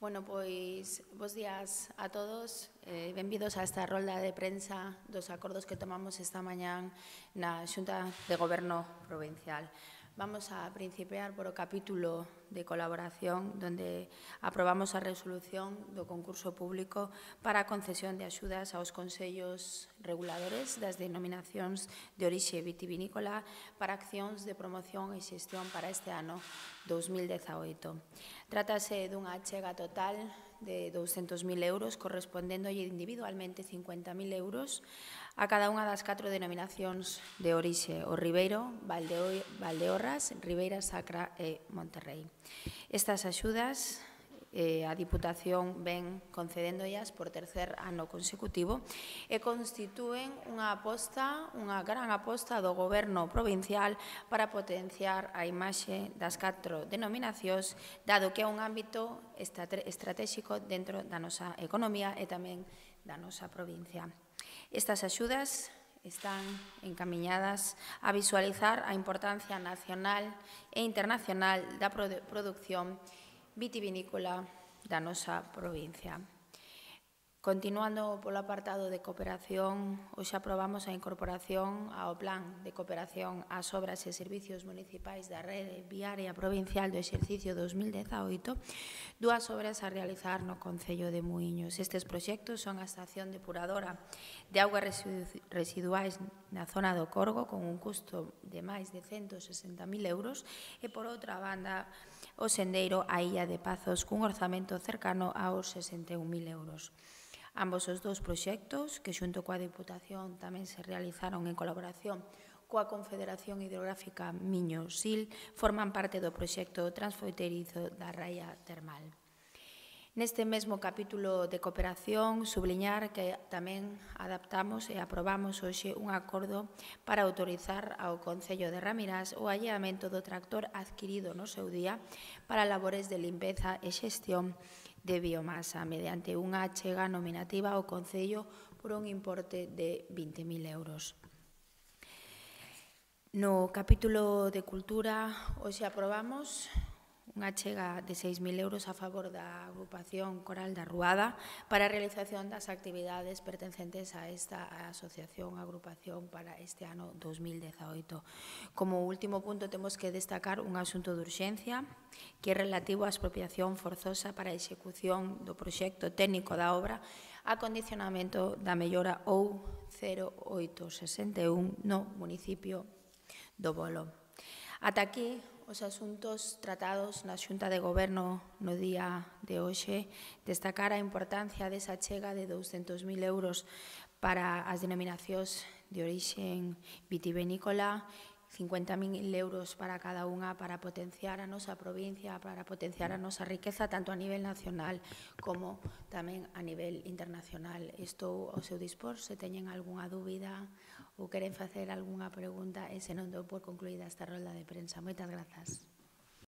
Bueno, pois, bos días a todos. Benvidos a esta rolda de prensa dos acordos que tomamos esta mañán na Xunta de Goberno Provincial. Vamos a principiar por o capítulo de colaboración, donde aprobamos a resolución do concurso público para a concesión de axudas aos consellos reguladores das denominacións de orixe vitivinícola para accións de promoción e xestión para este ano 2018. Trátase dunha achega total de 200.000 euros, correspondéndolle individualmente 50.000 euros a cada unha das 4 denominacións de orixe, o Ribeiro, Valdeorras, Ribeira Sacra e Monterrei. Estas axudas a Diputación ven concedéndollas por tercer ano consecutivo e constitúen unha gran aposta do Goberno provincial para potenciar a imaxe das 4 denominacións, dado que é un ámbito estratégico dentro da nosa economía e tamén da nosa provincia. Estas axudas están encamiñadas a visualizar a importancia nacional e internacional da produción vitivinícola da nosa provincia. Continuando polo apartado de cooperación, hoxe aprobamos a incorporación ao Plan de Cooperación ás obras e servicios municipais da Rede Viaria Provincial do exercicio 2018, dúas obras a realizar no Concello de Muíños. Estes proxectos son a estación depuradora de augas residuais na zona do Corgo, con un custo de máis de 160.000 euros, e, por outra banda, o sendeiro á Illa de Pazos, cun orzamento cercano aos 61.000 euros. Ambos os dous proxectos, que xunto coa Diputación tamén se realizaron en colaboración coa Confederación Hidrográfica Miño-Sil, forman parte do proxecto transfronteirizo da Raia Termal. Neste mesmo capítulo de cooperación, subliñar que tamén adaptamos e aprobamos hoxe un acordo para autorizar ao Concello de Ramirás o alleamento do tractor adquirido no seu día para labores de limpeza e xestión de biomasa, mediante unha achega nominativa ao Concello por un importe de 20.000 euros. No capítulo de cultura, hoxe aprobamos unha achega de 6.000 euros a favor da agrupación Coral da Ruada para a realización das actividades pertencentes a esta asociación, agrupación para este ano 2018. Como último punto, temos que destacar un asunto de urxencia que é relativo á expropiación forzosa para a execución do proxecto técnico da obra acondicionamento da mellora OU 0861 no municipio do Bolo. Ata aquí os asuntos tratados na Xunta de Goberno no día de hoxe, destacar a importancia desa achega de 200.000 euros para as denominacións de orixe vitivinícola, 50.000 euros para cada unha para potenciar a nosa provincia, para potenciar a nosa riqueza, tanto a nivel nacional como tamén a nivel internacional. Estou ao seu dispor, se teñen algunha dúbida ou queren facer algunha pregunta, e se non dou por concluída esta rolda de prensa. Moitas grazas.